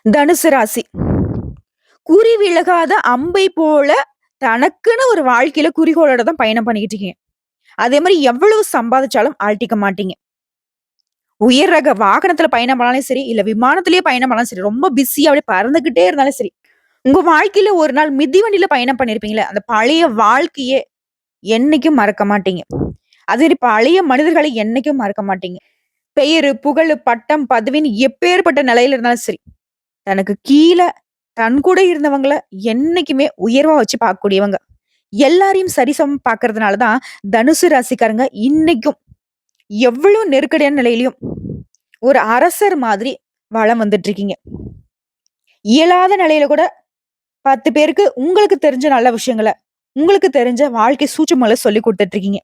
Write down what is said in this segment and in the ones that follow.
தனுசு ராசி. குறி விலகாத அம்பை போல தனக்குன்னு ஒரு வாழ்க்கையில குறிக்கோளோட தான் பயணம் பண்ணிக்கிட்டு இருக்கீங்க. அதே மாரி எவ்வளவு சம்பாதிச்சாலும் ஆழ்த்திக்க மாட்டீங்க. உயர் ரக வாகனத்துல பயணம் பண்ணாலும் சரி, இல்ல விமானத்திலேயே பயணம் பண்ணாலும் சரி, ரொம்ப பிஸியா அப்படியே பறந்துகிட்டே இருந்தாலும் சரி, உங்க வாழ்க்கையில ஒரு நாள் மிதிவண்டியில பயணம் பண்ணியிருப்பீங்கல்ல, அந்த பழைய வாழ்க்கைய என்னைக்கும் மறக்க மாட்டீங்க. அதே மாரி பழைய மனிதர்களை என்னைக்கும் மறக்க மாட்டீங்க. பெயரு, புகழு, பட்டம், பதவின்னு எப்பேர்ப்பட்ட நிலையில இருந்தாலும் சரி, தனக்கு கீழ தன் கூட இருந்தவங்கள என்னைக்குமே உயர்வா வச்சு பார்க்கக்கூடியவங்க. எல்லாரையும் சரிசமம் பார்க்கறதுனால தான் தனுசு ராசிக்காரங்க இன்னைக்கும் எவ்வளவு நெருக்கடியான நிலையிலயும் ஒரு அரசர் மாதிரி வலம் வந்துட்டு இருக்கீங்க. இயலாத நிலையில கூட 10 பேருக்கு உங்களுக்கு தெரிஞ்ச நல்ல விஷயங்கள, உங்களுக்கு தெரிஞ்ச வாழ்க்கை சூட்சுமங்கள சொல்லிக் குடுத்துட்டு இருக்கீங்க.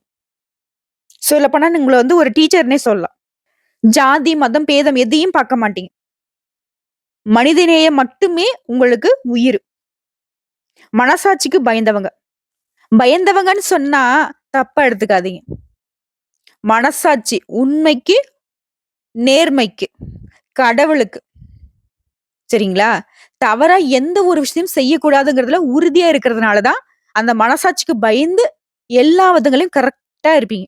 சொல்லப்போனா உங்கள ஒரு டீச்சர்ன்னே சொல்லலாம். ஜாதி, மதம், பேதம் எதையும் பார்க்க மாட்டீங்க. மனிதநேயம் மட்டுமே உங்களுக்கு உயிர். மனசாட்சிக்கு பயந்தவங்க. பயந்தவங்கன்னு சொன்னா தப்பா எடுத்துக்காதீங்க. மனசாட்சி, உண்மைக்கு, நேர்மைக்கு, கடவுளுக்கு. சரிங்களா? தவறா எந்த ஒரு விஷயத்தையும் செய்யக்கூடாதுங்கிறதுல உறுதியா இருக்கிறதுனால தான், அந்த மனசாட்சிக்கு பயந்து எல்லா விதங்களையும் கரெக்ட்டா இருப்பீங்க.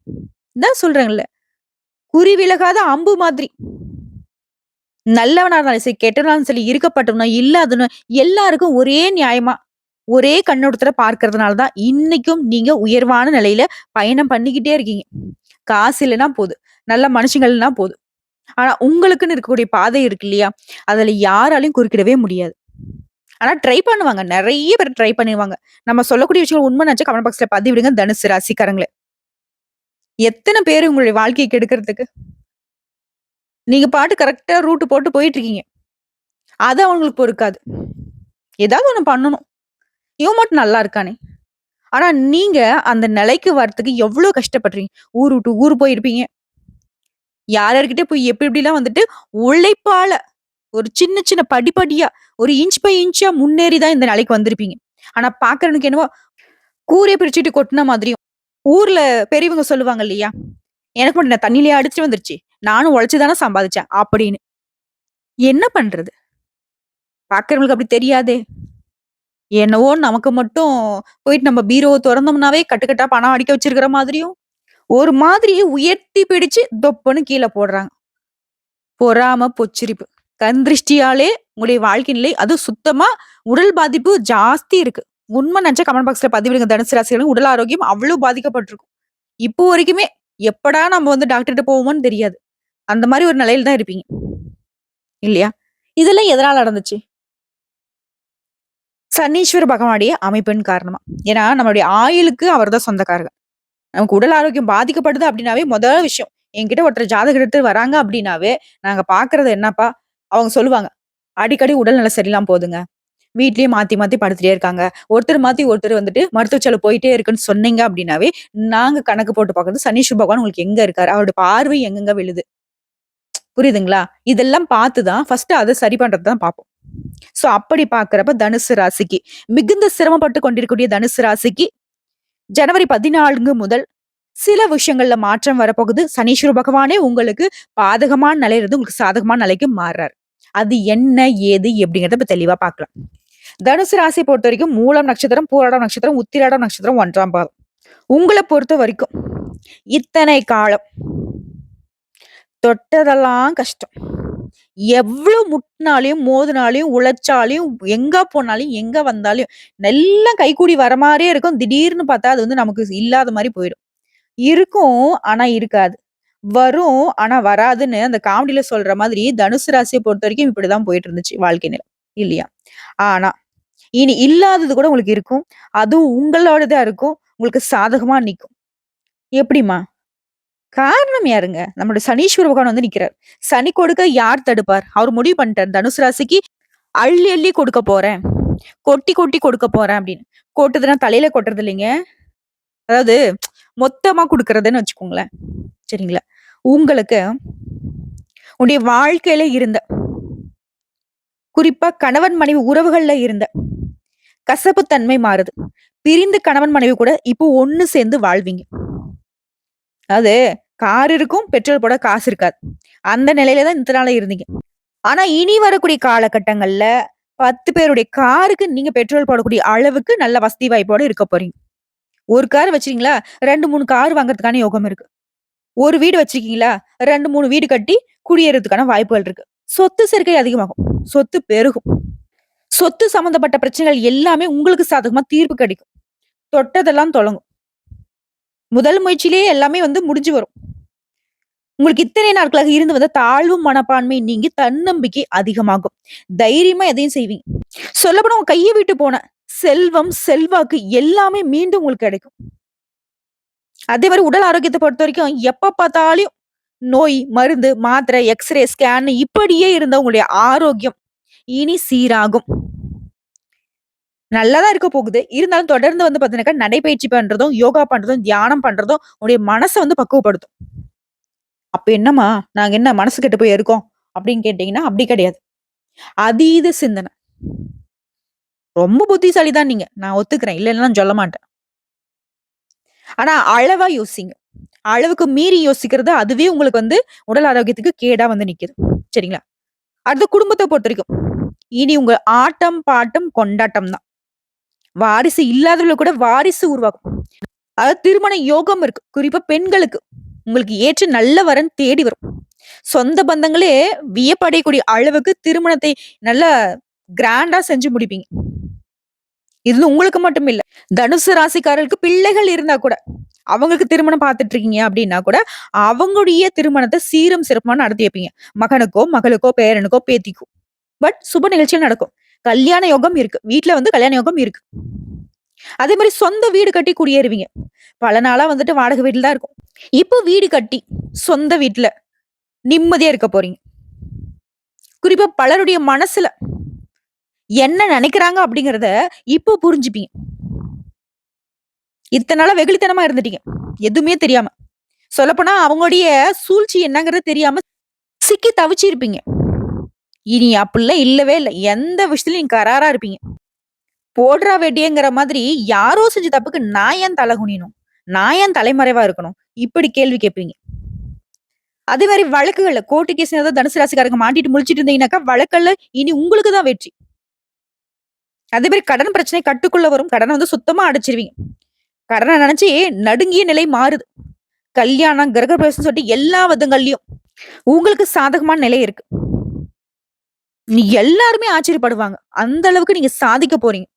இதான் சொல்றேன்ல. குறி விலகாத அம்பு மாதிரி. நல்லவனா இருந்தாலும் சரி, கெட்டவனாலும் சரி, இருக்கப்பட்டவனோ, இல்லாதவனோ எல்லாருக்கும் ஒரே நியாயமா, ஒரே கண்ணோட்டத்துல பார்க்கிறதுனால தான் இன்னைக்கும் நீங்க உயர்வான நிலையில பயணம் பண்ணிக்கிட்டே இருக்கீங்க. காசு இல்லன்னா போதும். நல்ல மனுஷங்க இல்லன்னா போதும். ஆனா உங்களுக்குன்னு இருக்கக்கூடிய பாதை இருக்கு இல்லையா? அதுல யாராலயும் குறுக்கிடவே முடியாது. ஆனா ட்ரை பண்ணுவாங்க. நெறைய பேர் ட்ரை பண்ணிருவாங்க. நம்ம சொல்லக்கூடிய விஷயங்கள் உண்மை நெனச்சா கமெண்ட் பாக்ஸ்ல பதிவிடுங்க தனுசு ராசிக்காரங்களே. எத்தன பேரு உங்களுடைய வாழ்க்கைய கெடுக்கிறதுக்கு? நீங்க பாட்டு கரெக்ட்டா ரூட் போட்டு போயிட்டு இருக்கீங்க. அது அவங்களுக்கு பொறுக்காது. ஏதாவது ஒண்ணு பண்ணணும். இவன் மட்டும் நல்லா இருக்கானே! ஆனா நீங்க அந்த நிலைக்கு வரதுக்கு எவ்ளோ கஷ்டப்படுறீங்க? ஊர் விட்டு ஊர் போயிருப்பீங்க. யார் யார்கிட்ட போய் எப்டி எப்டிலாம் உழைப்பால ஒரு சின்ன சின்ன படிப்படியா, ஒரு இன்ச் பை இன்ச்சா முன்னேறி தான் இந்த நிலைக்கு வந்திருப்பீங்க. ஆனா பார்க்கறவனுக்கு என்னவோ கூரைய பிரிச்சுட்டு கொட்டுன மாதிரியும். ஊர்ல பெரியவங்க சொல்லுவாங்க இல்லையா? "எனக்கு மட்டும் என்ன தண்ணீலயா அடிச்சுட்டு வந்துருச்சு? நானும் உழைச்சு தானே சம்பாதிச்சேன்." அப்படின்னு. என்ன பண்றது? பார்க்கிறவங்களுக்கு அப்படி தெரியாதே! என்னவோ நமக்கு மட்டும் போயிட்டு நம்ம பீரோவ தொறந்தோம்னாவே கட்டு கட்டா பணம் அடுக்கி வச்சிருக்கிற மாதிரியும், ஒரு மாதிரி உயர்த்தி பிடிச்சு தொப்புன்னு கீழ போடுறாங்க. பொறாம, பொச்சிரிப்பு. கண் திருஷ்டியாலே உங்களுடைய வாழ்க்கை நிலை அதுவும் சுத்தமா உடல் பாதிப்பு ஜாஸ்தி இருக்கு. உண்மை நெனச்சா கமெண்ட் பாக்ஸ்ல பதிவிடுங்க தனுசு ராசிகளுக்கு உடல் ஆரோக்கியம் அவ்ளோ பாதிக்கப்பட்டிருக்கும். இப்போ வரைக்குமே எப்படா நம்ம டாக்டர்ட்ட போவோமோன்னு தெரியாது. அந்த மாரி ஒரு நிலையில தான் இருப்பீங்க. இல்லையா? இதெல்லாம் எதனால நடந்துச்சு? சனீஸ்வர பகவானுடைய அமைப்பின் காரணமா. ஏன்னா நம்மளுடைய ஆயுளுக்கு அவர் தான் சொந்தக்காரர். நமக்கு உடல் ஆரோக்கியம் பாதிக்கப்படுது அப்டின்னாவே முதல் விஷயம். என்கிட்ட ஒருத்தர் ஜாதகம் எடுத்து வராங்க அப்டின்னாவே, நாங்க பார்க்குறது என்னப்பா, அவங்க சொல்லுவாங்க. அடிக்கடி உடல்நலம் சரியில்லாம போதுங்க. வீட்லயே மாத்தி மாத்தி படுத்துட்டே இருக்காங்க. ஒருத்தர் மாத்தி ஒருத்தர் மருத்துவ செலவு போயிட்டே இருக்குன்னு சொன்னீங்க அப்டின்னாவே, நாங்க கணக்கு போட்டு பார்க்குறது சனீஸ்வர பகவான் உங்களுக்கு எங்க இருக்காரு? அவருடைய பார்வை எங்கெங்க விழுது? புரியுதுங்களா? இதெல்லாம் பார்த்து தான் ஃபர்ஸ்ட்டு அத சரி பண்றது தான் பார்ப்போம். சோ அப்படி பார்க்கிறப்ப தனுசு ராசிக்கு மிகுந்த சிரமப்பட்டு கொண்டிருக்கக்கூடிய தனுசு ராசிக்கு ஜனவரி 14 முதல் சில விஷயங்கள்ல மாற்றம் வரப்போகுது. சனீஸ்வர பகவானே உங்களுக்கு பாதகமான நிலையிலிருந்து உங்களுக்கு சாதகமான நிலைக்கு மாறுறாரு. அது என்ன? ஏது? எப்படிங்கிறத இப்ப தெளிவா பார்க்கலாம். தனுசு ராசிய பொறுத்தவரைக்கும் மூலம் நட்சத்திரம், பூராடம் நட்சத்திரம், உத்திராடம் நட்சத்திரம் 1ஆம் பாதம். உங்கள பொறுத்த வரைக்கும் இத்தனை காலம் தொட்டதெல்லாம் கஷ்டம். எவ்ளோ முட்டுனாலயும், மோதுனாலயும், உழைச்சாலயும், எங்க போனாலும், எங்க வந்தாலும், எல்லாம் கைக்கூடி வர மாரியே இருக்கும். திடீர்னு பார்த்தா அது நமக்கு இல்லாத மாரி போயிடும். இருக்கும், ஆனா இருக்காது. வரும், ஆனா வராதுன்னு அந்த காமெடில சொல்ற மாதிரி தனுசு ராசிய பொறுத்தவரைக்கும் இப்படிதான் போயிட்டு இருந்துச்சு வாழ்க்கை நிலை. இல்லையா? ஆனா, இனி இல்லாதது கூட உங்களுக்கு இருக்கும். அதுவும் உங்களோடதா இருக்கும். உங்களுக்கு சாதகமா நிக்கும். எப்படிம்மா? காரணம் யாருங்க? நம்முடைய சனீஸ்வர பகவான் நிக்கிறார். சனி கொடுக்க யார் தடுப்பார்? அவர் முடிவு பண்ணிட்டார். தனுசு ராசிக்கு அள்ளி அள்ளி கொடுக்க போறேன். கொட்டி கொட்டி கொடுக்க போறேன் அப்படின்னு. கொட்டுதுன்னா தலையில கொட்டுறது இல்லைங்க. அதாவது மொத்தமா குடுக்குறதுன்னு வச்சுக்கோங்களேன். சரிங்களா? உங்களுக்கு உன்னுடைய வாழ்க்கையில இருந்த குறிப்பா கணவன் மனைவி உறவுகள்ல இருந்த கசப்பு தன்மை மாறுது. பிரிந்து கணவன் மனைவி கூட இப்போ ஒண்ணு சேர்ந்து வாழ்வீங்க. அதாவது கார் இருக்கும், பெட்ரோல் போட காசு இருக்காது. அந்த நிலையில தான் இத்தன நாளா இருந்தீங்க. ஆனா இனி வரக்கூடிய காலகட்டங்கள்ல 10 பேருடைய காருக்கு நீங்க பெட்ரோல் போடக்கூடிய அளவுக்கு நல்ல வசதி வாய்ப்போட இருக்க போறீங்க. ஒரு கார் வச்சுறீங்களா? 2, 3 கார் வாங்குறதுக்கான யோகம் இருக்கு. ஒரு வீடு வச்சிருக்கீங்களா? 2, 3 வீடு கட்டி குடியேறதுக்கான வாய்ப்புகள் இருக்கு. சொத்து சேர்க்கை அதிகமாகும். சொத்து பெருகும். சொத்து சம்மந்தப்பட்ட பிரச்சனைகள் எல்லாமே உங்களுக்கு சாதகமா தீர்வு கிடைக்கும். தொட்டதெல்லாம் தொடங்கும். முதல் முயற்சியிலேயே எல்லாமே முடிஞ்சு வரும். உங்களுக்கு இத்தனை நாட்களாக இருந்து வந்த தாழ்வு மனப்பான்மை நீங்கி தன்னம்பிக்கை அதிகமாகும். தைரியமா எதையும் செய்வீங்க. சொல்லப்போனா உங்க கைய விட்டு போன செல்வம், செல்வாக்கு எல்லாமே மீண்டும் உங்களுக்கு கிடைக்கும். அதே மாரி உடல் ஆரோக்கியத்த பொறுத்தவரைக்கும் எப்ப பார்த்தாலும் நோய், மருந்து, மாத்திரை, எக்ஸ்ரே, ஸ்கேன் இப்படியே இருந்த உங்களுடைய ஆரோக்கியம் இனி சீராகும். நல்லா தான் இருக்க போகுது. இருந்தாலும் தொடர்ந்து பார்த்தீங்கன்னாக்கா, நடைப்பயிற்சி பண்றதும், யோகா பண்றதும், தியானம் பண்றதும் உங்களுடைய மனச பக்குவப்படுத்தும். அப்ப என்னம்மா, நாங்க என்ன மனசு கெட்டு போய் இருக்கோம்? அப்படின்னு கேட்டீங்கன்னா, அப்படி கிடையாது. அதீத சிந்தனை. ரொம்ப புத்திசாலி தான் நீங்க. நான் ஒத்துக்கிறேன். இல்லன்னுலாம் சொல்ல மாட்டேன். ஆனா அளவா யோசிங்க. அளவுக்கு மீறி யோசிக்கிறது அதுவே உங்களுக்கு உடல் ஆரோக்கியத்துக்கு கேடா நிக்குது. சரிங்களா? அடுத்து குடும்பத்த பொறுத்தவரைக்கும், இனி உங்க ஆட்டம், பாட்டம், கொண்டாட்டம் தான். வாரிசு இல்லாதவர்களுக்கு கூட வாரிசு உருவாகும். அதாவது திருமண யோகம் இருக்கு. குறிப்பா பெண்களுக்கு. உங்களுக்கு ஏற்ற நல்ல வரன் தேடி வரும். சொந்த பந்தங்களே வியப்படையக்கூடிய அளவுக்கு திருமணத்தை நல்லா கிராண்டா செஞ்சு முடிப்பீங்க. இது உங்களுக்கு மட்டும் இல்ல. தனுசு ராசிக்காரர்களுக்கு பிள்ளைகள் இருந்தா கூட, அவங்களுக்கு திருமணம் பார்த்துட்டு இருக்கீங்க அப்படின்னா கூட, அவங்களுடைய திருமணத்த சீரும் சிறப்புமா நடத்தி வைப்பீங்க. மகனுக்கோ, மகளுக்கோ, பேரனுக்கோ, பேத்திக்கோ. பட் சுப நிகழ்ச்சியா நடக்கும். கல்யாண யோகம் இருக்கு. வீட்ல கல்யாண யோகம் இருக்கு. அதே மாரி சொந்த வீடு கட்டி குடியேறுவீங்க. பல நாளா வாடகை வீட்ல தான் இருக்கும். இப்போ வீடு கட்டி, சொந்த வீட்ல நிம்மதியா இருக்க போறீங்க. குறிப்பா பலருடைய மனசுல என்ன நெனைக்கிறாங்க அப்படிங்கிறத இப்போ புரிஞ்சுப்பீங்க. இத்தன நாளா வெகுளித்தனமா இருந்துட்டீங்க. எதுவுமே தெரியாம. சொல்லப்போனா அவங்களுடைய சூழ்ச்சி என்னங்கிறது தெரியாம சிக்கி தவிச்சிருப்பீங்க. இனி அப்படிலாம் இல்லவே இல்ல. எந்த விஷயத்துலயும் நீங்க கராரா இருப்பீங்க. போடுறா வெட்டியங்கிற மாதிரி யாரோ செஞ்ச தப்புக்கு நான் ஏன் தலை குனியணும்? நான் ஏன் தலைமறைவா இருக்கணும்? இப்படி கேள்வி கேட்பீங்க. அதே மாரி வழக்குகள்ல கோர்ட்டு கேஸ் ஏதாவது தனுசு ராசிக்காரங்க மாட்டிட்டு முழிச்சிட்டு இருந்தீங்கன்னாக்கா, வழக்கல்ல இனி உங்களுக்கு தான் வெற்றி. அதே மாரி கடன் பிரச்சனை கட்டுக்குள்ள வரும். கடன சுத்தமா அடைச்சிருவீங்க. கடன நெனச்சு நடுங்கிய நிலை மாறுது. கல்யாணம், கிரகப்பிரவேசம்னு சொல்லிட்டு எல்லா விதங்கள்லயும் உங்களுக்கு சாதகமான நிலை இருக்கு. நீ எல்லாருமே ஆச்சரியப்படுவாங்க. அந்த அளவுக்கு நீங்க சாதிக்க போறீங்க.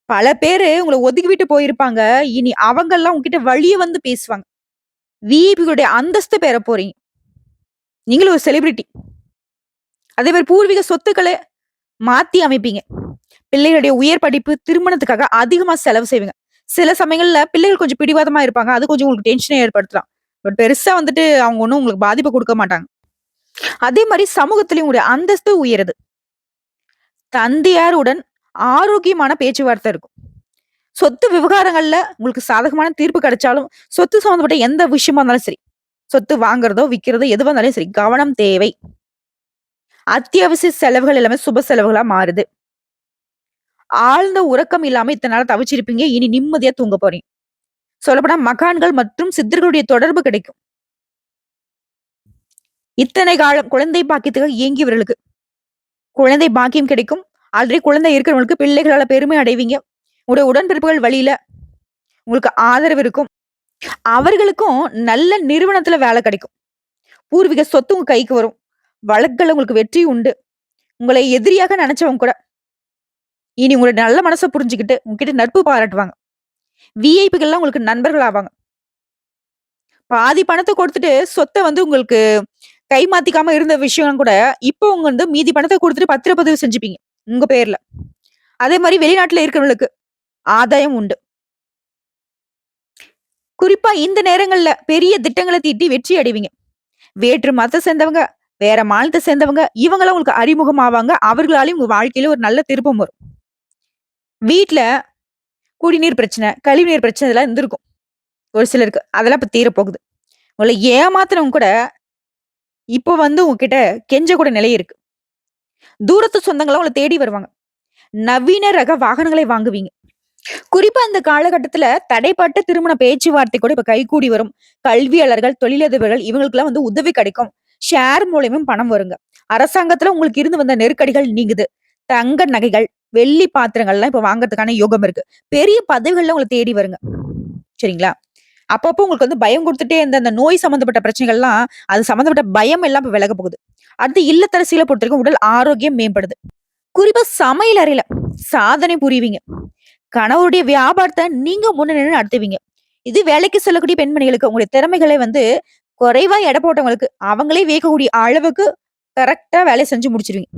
பல பேரு உங்கள ஒதுக்கி விட்டு போயிருப்பாங்க. இனி அவங்கலாம் உங்ககிட்ட வழிய பேசுவாங்க. விஐபிகளுடைய அந்தஸ்து பெற போறீங்க. நீங்களும் ஒரு செலிபிரிட்டி. அதே மாரி பூர்வீக சொத்துக்கள மாத்தி அமைப்பீங்க. பிள்ளைகளுடைய உயர் படிப்பு, திருமணத்துக்காக அதிகமா செலவு செய்வீங்க. சில சமயங்கள்ல பிள்ளைகள் கொஞ்சம் பிடிவாதமா இருப்பாங்க. அது கொஞ்சம் உங்களுக்கு டென்ஷன ஏற்படுத்தலாம். பட் பெருசா அவங்க ஒண்ணும் உங்களுக்கு பாதிப்பு குடுக்க மாட்டாங்க. அதே மாரி சமூகத்திலயும் உங்களுடைய அந்தஸ்து உயருது. தந்தையாருடன் ஆரோக்கியமான பேச்சுவார்த்தை இருக்கும். சொத்து விவகாரங்கள்ல உங்களுக்கு சாதகமான தீர்ப்பு கிடைச்சாலும், சொத்து சம்மந்தப்பட்ட எந்த விஷயமா இருந்தாலும் சரி, சொத்து வாங்குறதோ, விக்கிறதோ எதுவா இருந்தாலும் சரி, கவனம் தேவை. அத்தியாவசிய செலவுகள் எல்லாமே சுப செலவுகளா மாறுது. ஆழ்ந்த உறக்கம் இல்லாம இத்தன நாள் தவிச்சிருப்பீங்க. இனி நிம்மதியா தூங்க போறீங்க. சொல்லப்போனா மகான்கள் மற்றும் சித்தர்களுடைய தொடர்பு கிடைக்கும். இத்தனை காலம் குழந்தை பாக்கியத்துக்காக ஏங்கியவர்களுக்கு குழந்தை பாக்கியம் கிடைக்கும். ஆல்ரெடி குழந்தை இருக்கிறவங்களுக்கு பிள்ளைகளால பெருமை அடைவீங்க. உங்களுடைய உடன்பிறப்புகள் வழியில உங்களுக்கு ஆதரவு இருக்கும். அவர்களுக்கும் நல்ல நிறுவனத்துல வேலை கிடைக்கும். பூர்வீக சொத்து உங்க கைக்கு வரும். வழக்குகள்ல உங்களுக்கு வெற்றி உண்டு. உங்களை எதிரியாக நினைச்சவங்க கூட இனி உங்களுடைய நல்ல மனச புரிஞ்சுகிட்டு உங்ககிட்ட நட்பு பாராட்டுவாங்க. விஐபிகள்லாம் உங்களுக்கு நண்பர்கள் ஆவாங்க. பாதி பணத்த கொடுத்துட்டு சொத்த உங்களுக்கு கை மாத்திக்காம இருந்த விஷயம் கூட, இப்போ உங்க மீதி பணத்த குடுத்துட்டு பத்திரப்பதிவு செஞ்சுப்பீங்க. உங்க பேர்ல. அதே மாரி வெளிநாட்டுல இருக்கிறவங்களுக்கு ஆதாயம் உண்டு. குறிப்பா இந்த நேரங்கள்ல பெரிய திட்டங்கள தீட்டி வெற்றி அடைவீங்க. வேற்று மதத்த சேர்ந்தவங்க, வேற மாநிலத்த சேர்ந்தவங்க, இவங்கலாம் உங்களுக்கு அறிமுகம் ஆவாங்க. அவர்களாலயும் உங்க வாழ்க்கையில ஒரு நல்ல திருப்பம் வரும். வீட்ல குடிநீர் பிரச்சனை, கழிவுநீர் பிரச்சனை இதெல்லாம் இருந்திருக்கும். ஒரு சிலருக்கு. அதெல்லாம் இப்ப தீரப்போகுது. உங்கள ஏமாத்துனவங்க கூட, இப்போ உங்ககிட்ட கெஞ்சக்கூடிய நிலை இருக்கு. தூரத்து சொந்தங்கள்லாம் உங்கள தேடி வருவாங்க. நவீன ரக வாகனங்களை வாங்குவீங்க. குறிப்பா இந்த காலகட்டத்துல தடைப்பட்ட திருமண பேச்சுவார்த்தை கூட இப்ப கைகூடி வரும். கல்வியாளர்கள், தொழிலதிபர்கள் இவங்களுக்கெல்லாம் உதவி கிடைக்கும். ஷேர் மூலியமும் பணம் வருங்க. அரசாங்கத்துல உங்களுக்கு இருந்து வந்த நெருக்கடிகள் நீங்குது. தங்க நகைகள், வெள்ளி பாத்திரங்கள்லாம் இப்ப வாங்குறதுக்கான யோகம் இருக்கு. பெரிய பதவிகள்லாம் உங்கள தேடி வருங்க. சரிங்களா? அப்பப்போ உங்களுக்கு வந்து பயம் குடுத்துட்டே இருந்த அந்த நோய் சம்மந்தப்பட்ட பிரச்சனைகள்லாம், அது சம்மந்தப்பட்ட பயம் எல்லாம் இப்ப விலகப் போகுது. அடுத்து இல்லத்தரசிகள பொறுத்தவரைக்கும் உடல் ஆரோக்கியம் மேம்படுது. குறிப்பா சமையல் அறையில சாதனை புரிவீங்க. கணவருடைய வியாபாரத்த நீங்க முன்ன நின்னு நடத்துவீங்க. இது வேலைக்கு செல்லக்கூடிய பெண்மணிகளுக்கு உங்களுடைய திறமைகளை வந்து குறைவா எடை போட்டவங்களுக்கு, அவங்களே வியக்கக்கூடிய அளவுக்கு கரெக்ட்டா வேலைய செஞ்சு முடிச்சுருவீங்க.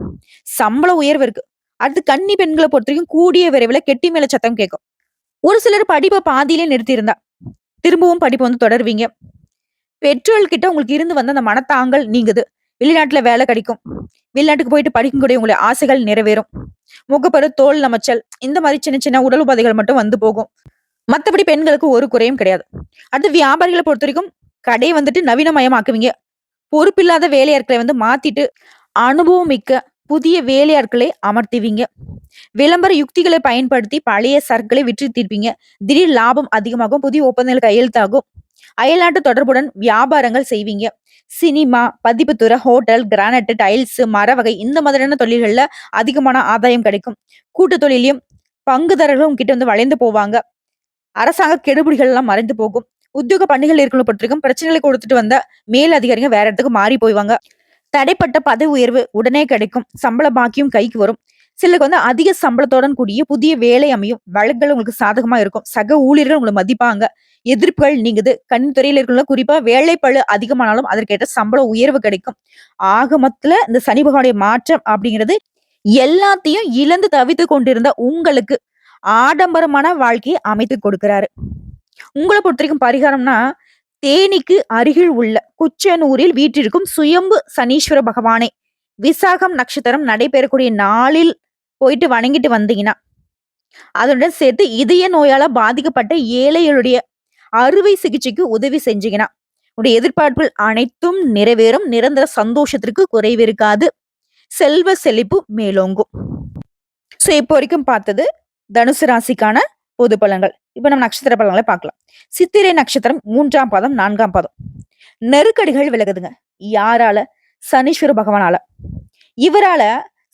சம்பள உயர்வு இருக்கு. அடுத்து கன்னி பெண்கள பொறுத்தவரைக்கும் கூடிய விரைவில கெட்டி மேல சத்தம் கேட்கும். ஒரு சிலர் படிப்ப பாதியிலே நிறுத்தியிருந்தா, திரும்பவும் படிப்ப வந்து தொடருவீங்க. பெற்றோர்கள் கிட்ட உங்களுக்கு இருந்து வந்த அந்த மனத்தாங்கல் நீங்குது. வெளிநாட்டுல வேலை கிடைக்கும். வெளிநாட்டுக்கு போயிட்டு படிக்கக்கூடிய உங்களுடைய ஆசைகள் நிறைவேறும். முகப்பரு, தோல் நமைச்சல் இந்த மாரி சின்ன சின்ன உடல் உபாதைகள் மட்டும் வந்து போகும். மத்தபடி பெண்களுக்கு ஒரு குறையும் கிடையாது. அடுத்து வியாபாரிகள பொறுத்தவரைக்கும் கடைய வந்துட்டு நவீனமயமாக்குவீங்க. பொறுப்பில்லாத வேலையாட்களை வந்து மாத்திட்டு, அனுபவம் மிக்க புதிய வேலையாட்களை அமர்த்துவீங்க. விளம்பர யுக்திகளை பயன்படுத்தி பழைய சரக்குகளை விற்று தீர்ப்பீங்க. திடீர் லாபம் அதிகமாகும். புதிய ஒப்பந்தங்கள் கையெழுத்தாகும். அயல்நாட்டு தொடர்புடன் வியாபாரங்கள் செய்வீங்க. சினிமா, பதிப்புத்துறை, ஹோட்டல், கிரானைட், டைல்ஸ், மர வகை இந்த மாதிரியான தொழில்கள்ல அதிகமான ஆதாயம் கிடைக்கும். கூட்டு தொழிலையும் பங்குதாரர்களும் உங்ககிட்ட வந்து வளைந்து போவாங்க. அரசாங்க கெடுபிடிகள் எல்லாம் மறைந்து போகும். உத்தியோக பணிகள் இருக்கிறவங்கள பொறுத்தவரைக்கும் பிரச்சனைகளை கொடுத்துட்டு வந்த மேல் அதிகாரிங்க வேற இடத்துக்கு மாறி போய்வாங்க. தடைப்பட்ட பதவி உயர்வு உடனே கிடைக்கும். சம்பள பாக்கியம் கைக்கு வரும். சிலருக்கு வந்து அதிக சம்பளத்துடன் கூடிய புதிய வேலை அமையும். வழக்குகள் உங்களுக்கு சாதகமா இருக்கும். சக ஊழியர்கள் உங்களை மதிப்பாங்க. எதிர்ப்புகள் நீங்குது. கணினித்துறையில இருக்கிறவங்க குறிப்பா வேலைப்பளு அதிகமானாலும் அதற்கேற்ற சம்பள உயர்வு கிடைக்கும். ஆக மொத்தத்துல இந்த சனி பகவானுடைய மாற்றம் அப்படிங்கிறது எல்லாத்தையும் இழந்து தவித்துக் கொண்டிருந்த உங்களுக்கு ஆடம்பரமான வாழ்க்கையை அமைத்து கொடுக்கிறாரு. உங்கள பொறுத்தவரைக்கும் பரிகாரம்னா, தேனிக்கு அருகில் உள்ள குச்சனூரில் வீற்றிருக்கும் சுயம்பு சனீஸ்வர பகவானை விசாகம் நட்சத்திரம் நடைபெறக்கூடிய நாளில் போயிட்டு வணங்கிட்டு வந்தீங்கன்னா, அதனுடன் சேர்த்து இதய நோயால பாதிக்கப்பட்ட ஏழைகளுடைய அறுவை சிகிச்சைக்கு உதவி செஞ்சீங்கன்னா, உடைய எதிர்பார்ப்புகள் அனைத்தும் நிறைவேறும். நிரந்தர சந்தோஷத்திற்கு குறைவு இருக்காது. செல்வ செழிப்பு மேலோங்கும். சோ இப்போ வரைக்கும் பார்த்தது தனுசு ராசிக்கான பொது பலன்கள். இப்ப நம்ம நட்சத்திர பலன்களை பார்க்கலாம். சித்திரை நட்சத்திரம் 3ஆம் பாதம், 4ஆம் பாதம். நெருக்கடிகள் விலகுதுங்க. யாரால? சனீஸ்வர பகவானால. இவரால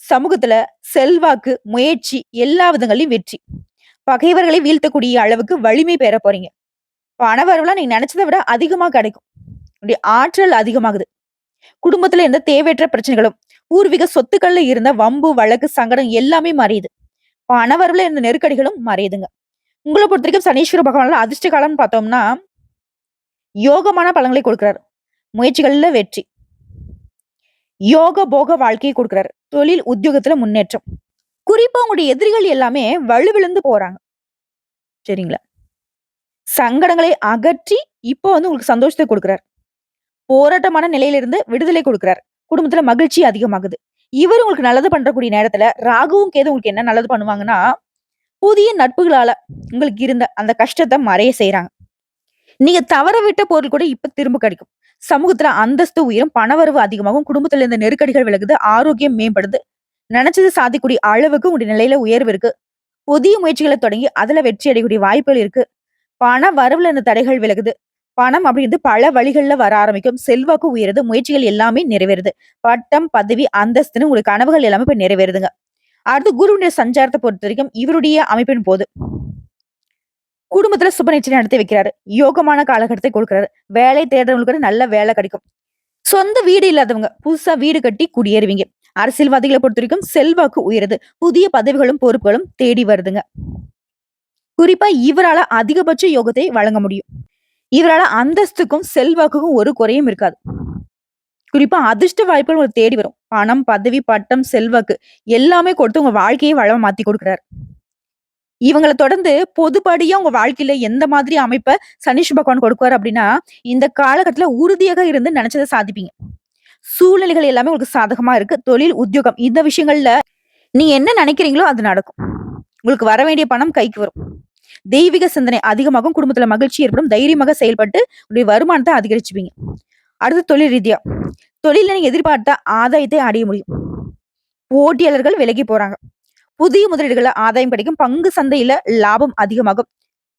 சமூகத்துல செல்வாக்கு, முயற்சி எல்லா விதங்களையும் வெற்றி. பகைவர்களை வீழ்த்தக்கூடிய அளவுக்கு வலிமை பெற போறீங்க. பணவரவுலாம் நீங்க நினைச்சதை விட அதிகமா கிடைக்கும். உங்களுடைய ஆற்றல் அதிகமாகுது. குடும்பத்துல இருந்த தேவையற்ற பிரச்சனைகளும், பூர்வீக சொத்துக்கள்ல இருந்த வம்பு, வழக்கு, சங்கடம் எல்லாமே மறையுது. பணவரவுல இருந்த நெருக்கடிகளும் மறையுதுங்க. உங்கள பொறுத்தவரைக்கும் சனீஸ்வர பகவானால அதிர்ஷ்ட காலம்னு பார்த்தோம்னா, யோகமான பலன்களை கொடுக்கிறாரு. முயற்சிகள்ல வெற்றி. யோக போக வாழ்க்கையை கொடுக்கிறாரு. தொழில், உத்தியோகத்துல முன்னேற்றம். குறிப்பா உங்களுடைய எதிரிகள் எல்லாமே வலுவிழந்து போறாங்க. சரிங்களா? சங்கடங்களை அகற்றி இப்போ வந்து உங்களுக்கு சந்தோஷத்தை கொடுக்கிறார். போராட்டமான நிலையிலிருந்து விடுதலை கொடுக்கிறார். குடும்பத்துல மகிழ்ச்சி அதிகமாகுது. இவர் உங்களுக்கு நல்லது பண்றக்கூடிய நேரத்துல ராகுவும் கேது உங்களுக்கு என்ன நல்லது பண்ணுவாங்கன்னா, புதிய நட்புகளால உங்களுக்கு இருந்த அந்த கஷ்டத்த மறைய செய்றாங்க. நீங்க தவற விட்ட பொருள் கூட இப்ப திரும்ப கிடைக்கும். சமூகத்துல அந்தஸ்து உயரும், பணவரவு அதிகமாகும், குடும்பத்துல இருந்த நெருக்கடிகள் விலகுது, ஆரோக்கியம் மேம்படுது. நினைச்சது சாதிக்கக்கூடிய அளவுக்கு உங்களுடைய நிலையில உயர்வு இருக்கு. புதிய முயற்சிகளை தொடங்கி அதுல வெற்றி அடையக்கூடிய வாய்ப்புகள் இருக்கு. பண வரவுல இருந்த தடைகள் விலகுது. பணம் அப்படிங்கிறது பல வழிகள்ல வர ஆரம்பிக்கும். செல்வாக்கு உயருது. முயற்சிகள் எல்லாமே நிறைவேறுது. பட்டம், பதவி, அந்தஸ்துன்னு உங்களுக்கு கனவுகள் எல்லாமே இப்ப நிறைவேறுதுங்க. அடுத்து குருவுடைய சஞ்சாரத்தை பொறுத்த வரைக்கும் இவருடைய அமைப்பின் போது குடும்பத்துல சுப நிச்சயம் நடத்தி வைக்கிறாரு. யோகமான காலகட்டத்தை கொடுக்கிறாரு. வேலை தேடுறவங்களுக்கு கூட நல்ல வேலை கிடைக்கும். சொந்த வீடு இல்லாதவங்க புதுசா வீடு கட்டி குடியேறுவீங்க. அரசியல்வாதிகளை பொறுத்த வரைக்கும் செல்வாக்கு உயருது. புதிய பதவிகளும் பொறுப்புகளும் தேடி வருதுங்க. குறிப்பா இவரால அதிகபட்ச யோகத்தை வழங்க முடியும். இவரால அந்தஸ்துக்கும் செல்வாக்குக்கும் ஒரு குறையும் இருக்காது. குறிப்பா அதிர்ஷ்ட வாய்ப்புகள் உங்களுக்கு தேடி வரும். பணம், பதவி, பட்டம், செல்வாக்கு எல்லாமே கொடுத்து உங்க வாழ்க்கையை வளமா மாத்தி கொடுக்கிறாரு. இவங்கள தொடர்ந்து பொதுப்படியா உங்க வாழ்க்கையில எந்த மாதிரி அமைப்ப சனீஷ் பகவான் கொடுக்குவாரு அப்படின்னா, இந்த காலகட்டத்துல உறுதியாக இருந்து நினைச்சதை சாதிப்பீங்க. சூழ்நிலைகள் எல்லாமே உங்களுக்கு சாதகமா இருக்கு. தொழில், உத்தியோகம் இந்த விஷயங்கள்ல நீங்க என்ன நினைக்கிறீங்களோ அது நடக்கும். உங்களுக்கு வர வேண்டிய பணம் கைக்கு வரும். தெய்வீக சிந்தனை அதிகமாகும். குடும்பத்துல மகிழ்ச்சி ஏற்படும். தைரியமாக செயல்பட்டு உங்களுடைய வருமானத்தை அதிகரிச்சுப்பீங்க. அடுத்து தொழில் ரீதியா. தொழில நீங்க எதிர்பார்த்த ஆதாயத்தை அடைய முடியும். போட்டியாளர்கள் விலகி போறாங்க. புதிய முதலீடுகள ஆதாயம் கிடைக்கும். பங்கு சந்தையில லாபம் அதிகமாகும்.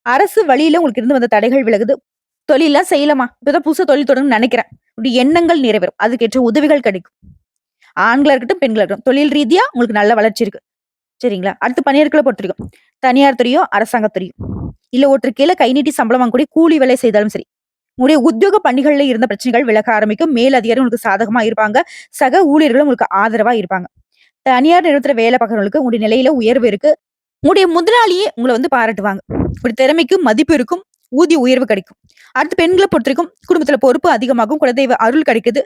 அரசு வழியில உங்களுக்கு இருந்து வந்த தடைகள் விலகுது. தொழில்லாம் செய்யலாமா? இப்பதான் புதுசா தொழில் தொடங்கணும்னு நினைக்கிறேன். உங்களுடைய எண்ணங்கள் நிறைவேறும். அதுக்கேற்ற உதவிகள் கிடைக்கும். ஆண்களா இருக்கட்டும், பெண்களா இருக்கட்டும். தொழில் ரீதியா உங்களுக்கு நல்ல வளர்ச்சி இருக்கு. சரிங்களா? அடுத்து பணியாட்கள பொறுத்தவரைக்கும், தனியார் துறையோ, அரசாங்கத் துறையோ, இல்ல ஒருத்தர் கீழ கை நீட்டி சம்பளம் வாங்கக்கூடிய கூலி வேலை செய்தாலும் சரி, உங்களுடைய உத்தியோக பணிகள்ல இருந்த பிரச்சனைகள் விலக ஆரம்பிக்கும். மேல் அதிகாரி உங்களுக்கு சாதகமா இருப்பாங்க. சக ஊழியர்களும் உங்களுக்கு ஆதரவா இருப்பாங்க. தனியார் நிறுவனத்துல வேலை பார்க்கிறவங்களுக்கு உங்களுடைய நிலையில உயர்வு இருக்கு. உங்களுடைய முதலாளியே உங்கள வந்து பாராட்டுவாங்க. உங்களுடைய திறமைக்கு மதிப்பு இருக்கும். ஊதிய உயர்வு கிடைக்கும். அடுத்து பெண்கள பொறுத்தவரைக்கும் குடும்பத்துல பொறுப்பு அதிகமாகும். குலதெய்வ அருள் கிடைக்குது.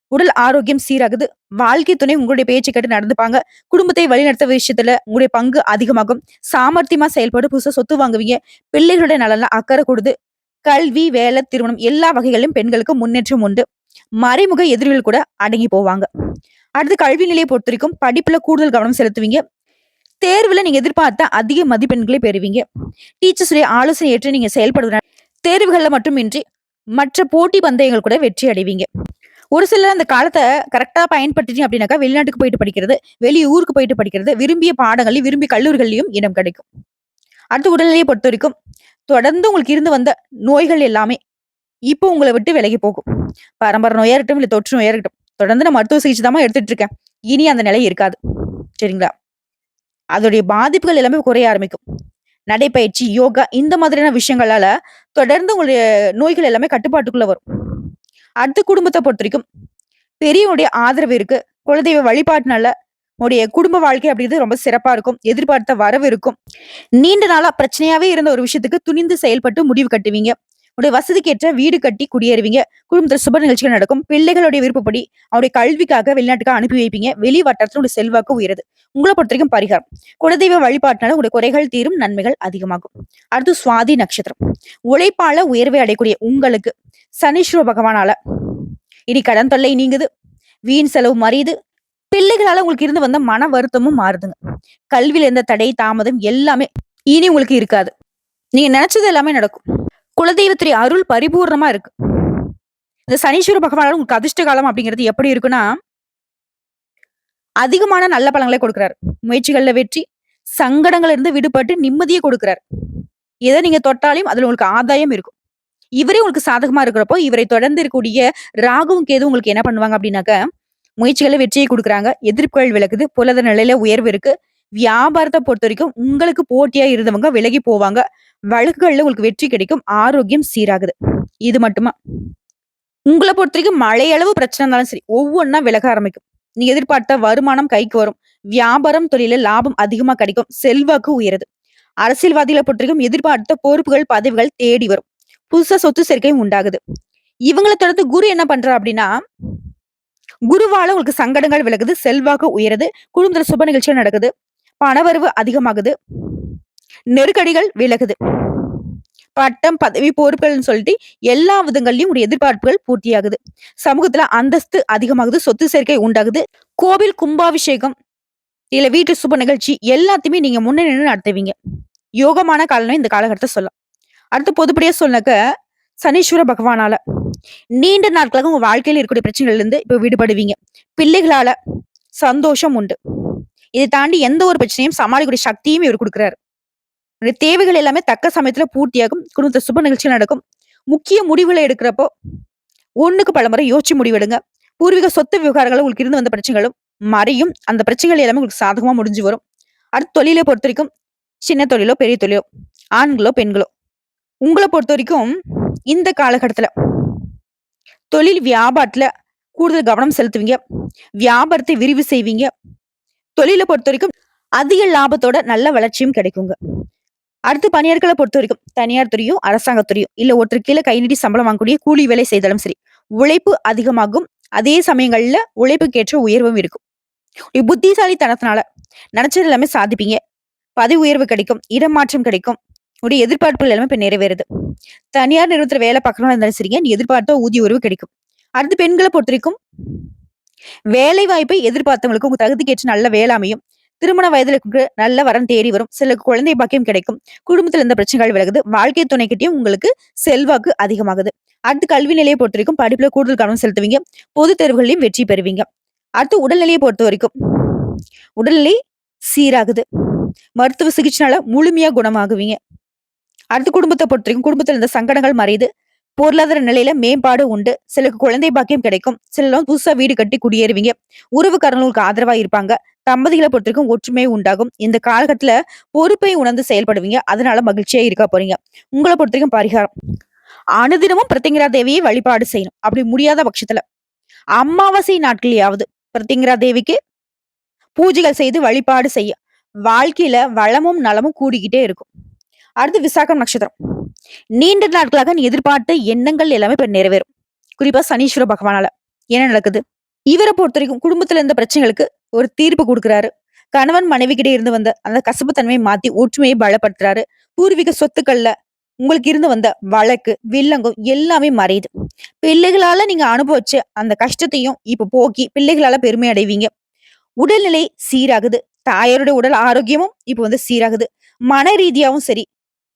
உடல் ஆரோக்கியம் சீராகுது. வாழ்க்கை துணை உங்களுடைய பேச்சு கேட்டு நடந்துப்பாங்க. குடும்பத்தை வழிநடத்த விஷயத்துல உங்களுடைய பங்கு அதிகமாகும். சாமர்த்தியமா செயல்பட்டு புதுசா சொத்து வாங்குவீங்க. பிள்ளைகளுடைய நலன்ல அக்கறை கொடுது. கல்வி, வேலை, திருமணம் எல்லா வகைகளிலும் பெண்களுக்கு முன்னேற்றம் உண்டு. மறைமுக எதிரிகள் கூட அடங்கி போவாங்க. அடுத்து கல்வி நிலையை பொறுத்தவரைக்கும் படிப்புல கூடுதல் கவனம் செலுத்துவீங்க. தேர்வுல நீங்க எதிர்பார்த்த அதிக மதிப்பெண்களை பெறுவீங்க. டீச்சர்ஸ் உடைய ஆலோசனை ஏற்று நீங்க செயல்படுவதனால தேர்வுகள்ல மட்டுமின்றி மற்ற போட்டி பந்தயங்கள் கூட வெற்றி அடைவீங்க. ஒரு சிலர் அந்த காலத்த கரெக்ட்டா பயன்படுத்திட்டீங்க அப்படின்னாக்கா, வெளிநாட்டுக்கு போயிட்டு படிக்கிறது, வெளி ஊருக்கு போயிட்டு படிக்கிறது, விரும்பிய பாடங்களையும், விரும்பிய கல்லூரிகள்லயும் இடம் கிடைக்கும். அடுத்து உடல்நிலையை பொறுத்தவரைக்கும், தொடர்ந்து உங்களுக்கு இருந்து வந்த நோய்கள் எல்லாமே இப்போ உங்கள விட்டு விலகி போகும். பரம்பரை நோயா இருக்கட்டும், இல்ல தொற்று நோயா இருக்கட்டும். தொடர்ந்து நான் மருத்துவ சிகிச்சை தாம்மா எடுத்துட்டு இருக்கேன். இனி அந்த நிலை இருக்காது. சரிங்களா? அதோடைய பாதிப்புகள் எல்லாமே குறைய ஆரம்பிக்கும். நடைப்பயிற்சி, யோகா இந்த மாதிரியான விஷயங்களால தொடர்ந்து உங்களுடைய நோய்கள் எல்லாமே கட்டுப்பாட்டுக்குள்ள வரும். அடுத்து குடும்பத்த பொறுத்தவரைக்கும் பெரியவங்களுடைய ஆதரவு இருக்கு. குலதெய்வ வழிபாட்டுனால உங்களுடைய குடும்ப வாழ்க்கை அப்படிங்கிறது ரொம்ப சிறப்பா இருக்கும். எதிர்பார்த்த வரவு இருக்கும். நீண்ட நாளா பிரச்சனையாவே இருந்த ஒரு விஷயத்துக்கு துணிந்து செயல்பட்டு முடிவு கட்டுவீங்க. உங்களுடைய வசதிக்கேற்ற வீடு கட்டி குடியேறுவீங்க. குடும்பத்துல சுப நிகழ்ச்சிகள் நடக்கும். பிள்ளைகளுடைய விருப்பப்படி அவருடைய கல்விக்காக வெளிநாட்டுக்கு அனுப்பி வைப்பீங்க. வெளி வட்டாரத்துல உங்களுடைய செல்வாக்கு உயருது. உங்கள பொறுத்தவரைக்கும் பரிகாரம். குலதெய்வ வழிபாட்டினால உங்களுடைய குறைகள் தீரும், நன்மைகள் அதிகமாகும். அடுத்து சுவாதி நட்சத்திரம். உழைப்பால உயர்வை அடையக்கூடிய உங்களுக்கு சனீஸ்வர பகவானால இனி கடன் தொல்லை நீங்குது. வீண் செலவு மறையுது. பிள்ளைகளால உங்களுக்கு இருந்து வந்த மன வருத்தமும் மாறுதுங்க. கல்வியில இருந்த தடை, தாமதம் எல்லாமே இனி உங்களுக்கு இருக்காது. நீங்க நினைச்சது எல்லாமே நடக்கும். குலதெய்வத்துடைய அருள் பரிபூர்ணமா இருக்கு. இந்த சனீஸ்வர பகவானால உங்களுக்கு அதிர்ஷ்ட காலம் அப்படிங்கிறது எப்படி இருக்குன்னா, அதிகமான நல்ல பலன்களை கொடுக்கிறாரு. முயற்சிகள்ல வெற்றி, சங்கடங்கள்ல இருந்து விடுபட்டு நிம்மதியை கொடுக்கிறார். எதை நீங்க தொட்டாலும் அதுல உங்களுக்கு ஆதாயம் இருக்கும். இவரே உங்களுக்கு சாதகமா இருக்கிறப்போ, இவரை தொடர்ந்து இருக்கக்கூடிய ராகுவும் கேதுவும் உங்களுக்கு என்ன பண்ணுவாங்க அப்படின்னாக்க, முயற்சிகள்ல வெற்றியை குடுக்குறாங்க. எதிர்ப்புகள் விலகுது. பொருளாதார நிலையில உயர்வு இருக்கு. வியாபாரத்த பொறுத்தவரைக்கும் உங்களுக்கு போட்டியா இருந்தவங்க விலகி போவாங்க. வழக்குகள்ல உங்களுக்கு வெற்றி கிடைக்கும். ஆரோக்கியம் சீராகுது. இது மட்டுமா? உங்கள பொறுத்தவரைக்கும் மழையளவு பிரச்சனை இருந்தாலும் சரி, ஒவ்வொன்னா விலக ஆரம்பிக்கும். நீங்க எதிர்பார்த்த வருமானம் கைக்கு வரும். வியாபாரம், தொழில லாபம் அதிகமா கிடைக்கும். செல்வாக்கு உயருது. அரசியல்வாதிகளை பொறுத்தவரைக்கும் எதிர்பார்த்த பொறுப்புகள், பதவிகள் தேடி வரும். புதுசா சொத்து சேர்க்கையும் உண்டாகுது. இவங்கள தொடர்ந்து குரு என்ன பண்றா அப்படின்னா, குருவால உங்களுக்கு சங்கடங்கள் விலகுது. செல்வாக்கு உயருது. குடும்பத்துல சுப நிகழ்ச்சிகள் நடக்குது. பணவரவு அதிகமாகுது. நெருக்கடிகள் விலகுது. பட்டம், பதவி, பொறுப்புகள்னு சொல்லிட்டு எல்லா விதங்கள்லயும் உடைய எதிர்பார்ப்புகள் பூர்த்தியாகுது. சமூகத்துல அந்தஸ்து அதிகமாகுது. சொத்து சேர்க்கை உண்டாகுது. கோவில் கும்பாபிஷேகம் இல்ல வீட்டு சுப நிகழ்ச்சி எல்லாத்தையுமே நீங்க முன்ன நின்னு நடத்துவீங்க. யோகமான காலம்னு இந்த காலகட்டத்தை சொல்லலாம். அடுத்து பொதுப்படியா சொன்னாக்க, சனீஸ்வர பகவானால நீண்ட நாட்களாக உங்க வாழ்க்கையில இருக்கக்கூடிய பிரச்சனைகள்ல இருந்து இப்ப விடுபடுவீங்க. பிள்ளைகளால சந்தோஷம் உண்டு. இதை தாண்டி எந்த ஒரு பிரச்சனையும் சமாளிக்கக்கூடிய சக்தியும் இவர் கொடுக்கிறாரு. உங்களுடைய தேவைகள் எல்லாமே தக்க சமயத்துல பூர்த்தியாகும். குடும்பத்துல சுப நிகழ்ச்சிகள் நடக்கும். முக்கிய முடிவுகளை எடுக்கிறப்போ ஒண்ணுக்கு பலமுறை யோசிச்சு முடிவெடுங்க. பூர்வீக சொத்து விவகாரங்கள் உங்களுக்கு இருந்து வந்த பிரச்சனைகளும் மறையும். அந்த பிரச்சனைகள் எல்லாமே உங்களுக்கு சாதகமா முடிஞ்சு வரும். அடுத்து தொழிலை பொறுத்த வரைக்கும் சின்ன தொழிலோ, பெரிய தொழிலோ, ஆண்களோ, பெண்களோ, உங்கள பொறுத்த வரைக்கும் இந்த காலகட்டத்துல தொழில் வியாபாரத்துல கூடுதல் கவனம் செலுத்துவீங்க. வியாபாரத்தை விரிவு செய்வீங்க. தொழில பொறுத்த வரைக்கும் அதிக லாபத்தோட நல்ல வளர்ச்சியும் கிடைக்குங்க. அடுத்து பணியாட்கள பொறுத்த வரைக்கும் தனியார் துறையோ, அரசாங்கத் துறையோ, இல்ல ஒருத்தர் கீழ கை நீட்டி சம்பளம் வாங்கக்கூடிய கூலி வேலை செய்தாலும் சரி, உழைப்பு அதிகமாகும். அதே சமயங்கள்ல உழைப்புக்கேற்ற உயர்வும் இருக்கும். புத்திசாலித்தனத்தினால நினைச்சது எல்லாமே சாதிப்பீங்க. பதவி உயர்வு கிடைக்கும். இடமாற்றம் கிடைக்கும். உடைய எதிர்பார்ப்புகள் எல்லாமே இப்ப நிறைவேறுது. தனியார் நிறுவனத்துல வேலை பார்க்கறவங்களா இருந்தாலும் சரிங்க, நீ எதிர்பார்த்த ஊதிய உயர்வு கிடைக்கும். அடுத்து பெண்கள பொறுத்த வரைக்கும் வேலை வாய்ப்பை எதிர்பார்த்தவங்களுக்கு உங்க தகுதிக்கு ஏற்ற நல்ல வேலை அமையும். திருமண வயதுல இருக்கிற நல்ல வரன் தேடி வரும். சிலருக்கு குழந்தை பாக்கியம் கிடைக்கும். குடும்பத்துல இருந்த பிரச்சனைகள் விலகுது. வாழ்க்கை துணைக்கிட்டயும் உங்களுக்கு செல்வாக்கு அதிகமாகுது. அடுத்து கல்வி நிலையை பொறுத்த வரைக்கும் படிப்புல கூடுதல் கவனம் செலுத்துவீங்க. பொதுத் தேர்வுகளையும் வெற்றி பெறுவீங்க. அடுத்து உடல்நிலையை பொறுத்த வரைக்கும் உடல்நிலை சீராகுது. மருத்துவ சிகிச்சைனால முழுமையா குணமாகுவீங்க. அடுத்து குடும்பத்தை பொறுத்த வரைக்கும் குடும்பத்துல இருந்த சங்கடங்கள் மறையுது. பொருளாதார நிலையில மேம்பாடு உண்டு. சிலருக்கு குழந்தை பாக்கியம் கிடைக்கும். சிலர் புதுசா வீடு கட்டி குடியேறுவீங்க. உறவுக்காரங்களுக்கு ஆதரவா இருப்பாங்க. தம்பதிகளை பொறுத்தவரைக்கும் ஒற்றுமை உண்டாகும். இந்த காலகட்டத்துல பொறுப்பை உணர்ந்து செயல்படுவீங்க. அதனால மகிழ்ச்சியா இருக்க போறீங்க. உங்கள பொறுத்தவரைக்கும் பரிகாரம். அனுதினமும் பிரத்திங்கரா தேவியை வழிபாடு செய்யணும். அப்படி முடியாத பட்சத்துல அமாவாசை நாட்கள்லயாவது பிரத்திங்கரா தேவிக்கு பூஜைகள் செய்து வழிபாடு செய்ய வாழ்க்கையில வளமும் நலமும் கூடிக்கிட்டே இருக்கும். அடுத்து விசாகம் நட்சத்திரம். நீண்ட நாட்களாக நீ எதிர்பார்த்த எண்ணங்கள் எல்லாமே இப்ப நிறைவேறும். குறிப்பா சனீஸ்வர பகவானால என்ன நடக்குது? இவரை பொறுத்த வரைக்கும் குடும்பத்துல இருந்த பிரச்சனைகளுக்கு ஒரு தீர்ப்பு கொடுக்கிறாரு. கணவன் மனைவி கிட்ட இருந்து வந்த அந்த கசப்பு தன்மையை மாத்தி ஒற்றுமையை பலப்படுத்துறாரு. பூர்வீக சொத்துக்கள்ல உங்களுக்கு இருந்து வந்த வழக்கு வில்லங்கம் எல்லாமே மறையுது. பிள்ளைகளால நீங்க அனுபவிச்ச அந்த கஷ்டத்தையும் இப்ப போக்கி பிள்ளைகளால பெருமை அடைவீங்க. உடல்நிலை சீராகுது. தாயாருடைய உடல் ஆரோக்கியமும் இப்ப சீராகுது. மன ரீதியாவும் சரி,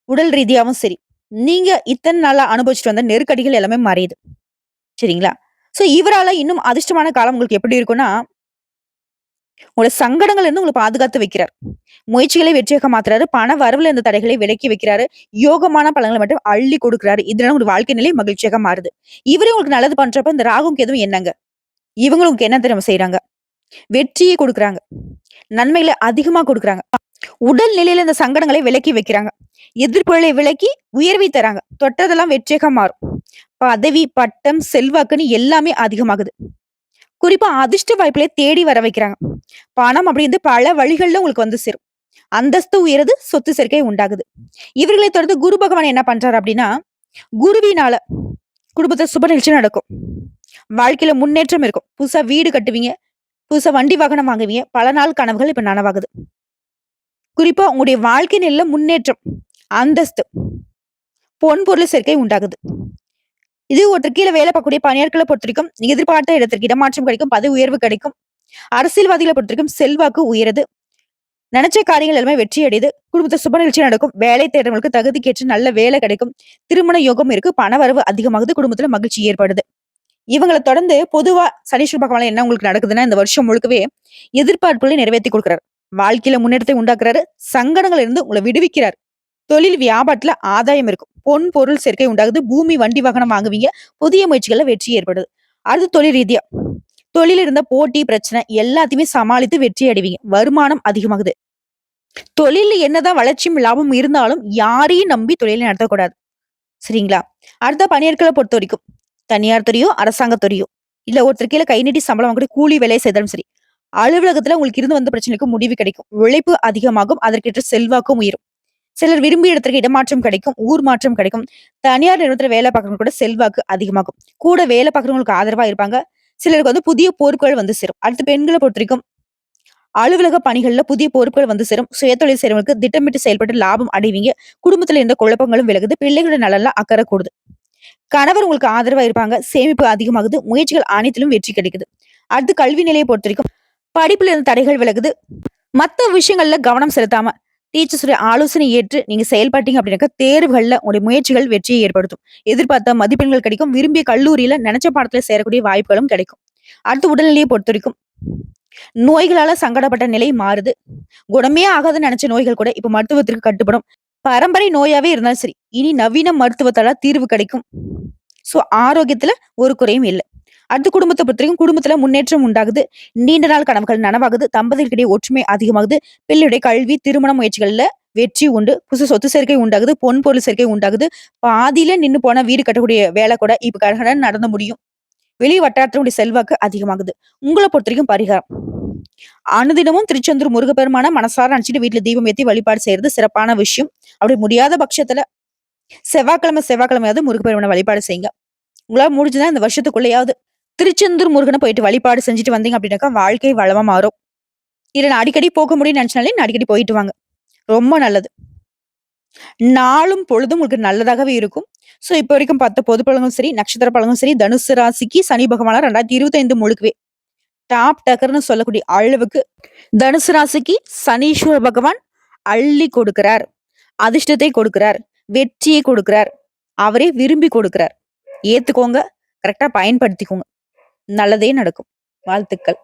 உடல் ரீதியாவும் சரி. நீங்க இத்தனை நாளா அனுபவிச்சுட்டு வந்த நெருக்கடிகள் எல்லாமே மறையுது. சரிங்களா? சோ இவரால இன்னும் அதிர்ஷ்டமான காலம் உங்களுக்கு எப்படி இருக்கும்னா, உங்களோட சங்கடங்கள்ல இருந்து உங்கள பாதுகாத்து வைக்கிறார். முயற்சிகளை வெற்றியாக மாத்துறாரு. பண வரவுல இருந்த தடைகளை விலக்கி வைக்கிறாரு. யோகமான பலன்களை மட்டும் அள்ளி கொடுக்கிறாரு. இதனால உங்க வாழ்க்கை நிலை மகிழ்ச்சியாக மாறுது. இவரே உங்களுக்கு நல்லது பண்றப்ப இந்த ராகும் கேதுவும் என்னங்க? இவங்களும் உங்களுக்கு என்ன தெரியுமா செய்றாங்க? வெற்றியை கொடுக்குறாங்க. நன்மைகளை அதிகமா கொடுக்குறாங்க. உடல் நிலையில இந்த சங்கடங்களை விலக்கி வைக்கிறாங்க. எதிர்ப்புகளை விலக்கி உயர்வை தராங்க. தொட்டதெல்லாம் வெற்றியாக மாறும். பதவி, பட்டம், செல்வாக்குன்னு எல்லாமே அதிகமாகுது. குறிப்பா அதிர்ஷ்ட வாய்ப்புகளை தேடி வர வைக்கிறாங்க. பணம் அப்படின்றது பல வழிகள்ல உங்களுக்கு சேரும். அந்தஸ்து உயருது, சொத்து சேர்க்கை உண்டாகுது. இவர்களை தொடர்ந்து குரு பகவான் என்ன பண்றாரு அப்படின்னா, குருவினால குடும்பத்துல சுப நிகழ்ச்சி நடக்கும். வாழ்க்கையில முன்னேற்றம் இருக்கும். புதுசா வீடு கட்டுவீங்க. புதுசா வண்டி வாகனம் வாங்குவீங்க. பல நாள் கனவுகள் இப்ப நனவாகுது. குறிப்பா உங்களுடைய வாழ்க்கை நிலையில முன்னேற்றம், அந்தஸ்து, பொன் பொருள் சேர்க்கை உண்டாகுது. இது ஒருத்தர் கீழ வேலை பார்க்கக்கூடிய பணியாட்களை பொறுத்தவரைக்கும் நீங்க எதிர்பார்த்த இடத்திற்கு இடமாற்றம் கிடைக்கும். பதவி உயர்வு கிடைக்கும். அரசியல்வாதிகளை பொறுத்தவரைக்கும் செல்வாக்கு உயருது. நினைச்ச காரியங்கள் எல்லாமே வெற்றி அடையுது. குடும்பத்தை சுப நிகழ்ச்சி நடக்கும். வேலை தேடுறவங்களுக்கு தகுதிக்கேற்ற நல்ல வேலை கிடைக்கும். திருமண யோகம் இருக்கு. பணவரவு அதிகமாகுது. குடும்பத்துல மகிழ்ச்சி ஏற்படுது. இவங்களை தொடர்ந்து பொதுவா சனீஸ்வர பகவான் என்ன உங்களுக்கு நடக்குதுன்னா, இந்த வருஷம் முழுக்கவே எதிர்பார்ப்புகளை நிறைவேற்றி கொடுக்கிறார். வாழ்க்கையில முன்னேற்றத்தை உண்டாக்குறாரு. சங்கடங்கள் இருந்து உங்களை விடுவிக்கிறார். தொழில் வியாபாரத்துல ஆதாயம் இருக்கும். பொன் பொருள் சேர்க்கை உண்டாகுது. பூமி வண்டி வாகனம் வாங்குவீங்க. புதிய முயற்சிகள்ல வெற்றி ஏற்படுது. அடுத்து தொழில் ரீதியா தொழில் இருந்த போட்டி பிரச்சனை எல்லாத்தையுமே சமாளித்து வெற்றி அடைவீங்க. வருமானம் அதிகமாகுது. தொழில் என்னதான் வளர்ச்சியும் லாபம் இருந்தாலும் யாரையும் நம்பி தொழிலை நடத்தக்கூடாது. சரிங்களா? அடுத்த பணியாட்களை பொறுத்த வரைக்கும் தனியார் துறையோ அரசாங்க துறையோ இல்ல ஒருத்தர் கீழே கை நீட்டி சம்பளம் வாங்கி கூலி வேலையை செய்தாலும் சரி, அலுவலகத்துல உங்களுக்கு இருந்து வந்த பிரச்சனைக்கு முடிவு கிடைக்கும். உழைப்பு அதிகமாகும். அதற்கேற்ற செல்வாக்கும் உயரும். சிலர் விரும்பிய இடத்திற்கு இடமாற்றம் கிடைக்கும். ஊர் மாற்றம் கிடைக்கும். தனியார் நிறுவனத்துல வேலை பார்க்கறவங்க கூட செல்வாக்கு அதிகமாகும். கூட வேலை பார்க்கறவங்களுக்கு ஆதரவா இருப்பாங்க. சிலருக்கு புதிய பொறுப்புகள் சேரும். அடுத்து பெண்களை பொறுத்த வரைக்கும் அலுவலக பணிகள்ல புதிய பொறுப்புகள் சேரும். சுயதொழில் செய்றவங்களுக்கு திட்டமிட்டு செயல்பட்டு லாபம் அடைவீங்க. குடும்பத்துல இருந்த குழப்பங்களும் விலகுது. பிள்ளைகளோட நலன்ல அக்கறை கூடுது. கணவர் உங்களுக்கு ஆதரவா இருப்பாங்க. சேமிப்பு அதிகமாகுது. முயற்சிகள் அனைத்திலும் வெற்றி கிடைக்குது. அடுத்து கல்வி நிலையை பொறுத்த வரைக்கும் படிப்புல இருந்த தடைகள் விலகுது. மத்த விஷயங்கள்ல கவனம் செலுத்தாம டீச்சர்ஸுடைய ஆலோசனை ஏற்று நீங்க செயல்பட்டீங்க அப்படின்னாக்க தேர்வுகள்ல உங்களுடைய முயற்சிகள் வெற்றியை ஏற்படுத்தும். எதிர்பார்த்த மதிப்பெண்கள் கிடைக்கும். விரும்பிய கல்லூரியில நினைச்ச பாடத்துல சேரக்கூடிய வாய்ப்புகளும் கிடைக்கும். அடுத்து உடல்நிலையை பொறுத்த வரைக்கும் நோய்களால சங்கடப்பட்ட நிலை மாறுது. குணமே ஆகாதுன்னு நினைச்ச நோய்கள் கூட இப்ப மருத்துவத்திற்கு கட்டுப்படும். பரம்பரை நோயாவே இருந்தாலும் சரி, இனி நவீன மருத்துவத்தால தீர்வு கிடைக்கும். சோ ஆரோக்கியத்துல ஒரு குறையும் இல்லை. அடுத்து குடும்பத்தை பொறுத்தவரைக்கும் குடும்பத்துல முன்னேற்றம் உண்டாகுது. நீண்ட நாள் கனவுகள் நனவாகுது. தம்பதிகளிடையே ஒற்றுமை அதிகமாகுது. பிள்ளையுடைய கல்வி திருமண முயற்சிகள்ல வெற்றி உண்டு. புதுசு சொத்து சேர்க்கை உண்டாகுது. பொன் பொருள் சேர்க்கை உண்டாகுது. பாதியில நின்னு போன வீடு கட்டக்கூடிய வேலை கூட இப்ப கடகடன்னு நடந்து முடியும். வெளி வட்டாரத்தினுடைய செல்வாக்கு அதிகமாகுது. உங்களை பொறுத்த வரைக்கும் பரிகாரம். அனுதினமும் திருச்செந்தூர் முருகப்பெருமான மனசார நினைச்சிட்டு வீட்டுல தீபம் ஏத்தி வழிபாடு செய்யறது சிறப்பான விஷயம். அப்படி முடியாத பட்சத்துல செவ்வாய்க்கிழமையாவது முருகப்பெருமான வழிபாடு செய்யுங்க. உங்களால முடிஞ்சுதான் இந்த வருஷத்துக்குள்ளேயாவது திருச்செந்தூர் முருகனை போயிட்டு வழிபாடு செஞ்சுட்டு வந்தீங்க அப்படின்னாக்கா வாழ்க்கை வளமா மாறும். இல்ல நான் அடிக்கடி போக முடியும்னு நினைச்சாலே நான் அடிக்கடி போயிட்டு வாங்க. ரொம்ப நல்லது. நாளும் பொழுதும் உங்களுக்கு நல்லதாகவே இருக்கும். சோ இப்ப வரைக்கும் 10 பொது பலனும் சரி, நட்சத்திர பலனும் சரி, தனுசு ராசிக்கு சனி பகவானா 2025 முழுக்கவே டாப் டக்கர்னு சொல்லக்கூடிய அளவுக்கு தனுசு ராசிக்கு சனீஸ்வர பகவான் அள்ளி கொடுக்கிறார். அதிர்ஷ்டத்தை கொடுக்கிறார். வெற்றியை கொடுக்கிறார். அவரே விரும்பி கொடுக்கிறார். ஏத்துக்கோங்க. கரெக்டா பயன்படுத்திக்கோங்க. நல்லதே நடக்கும். வாழ்த்துக்கள்.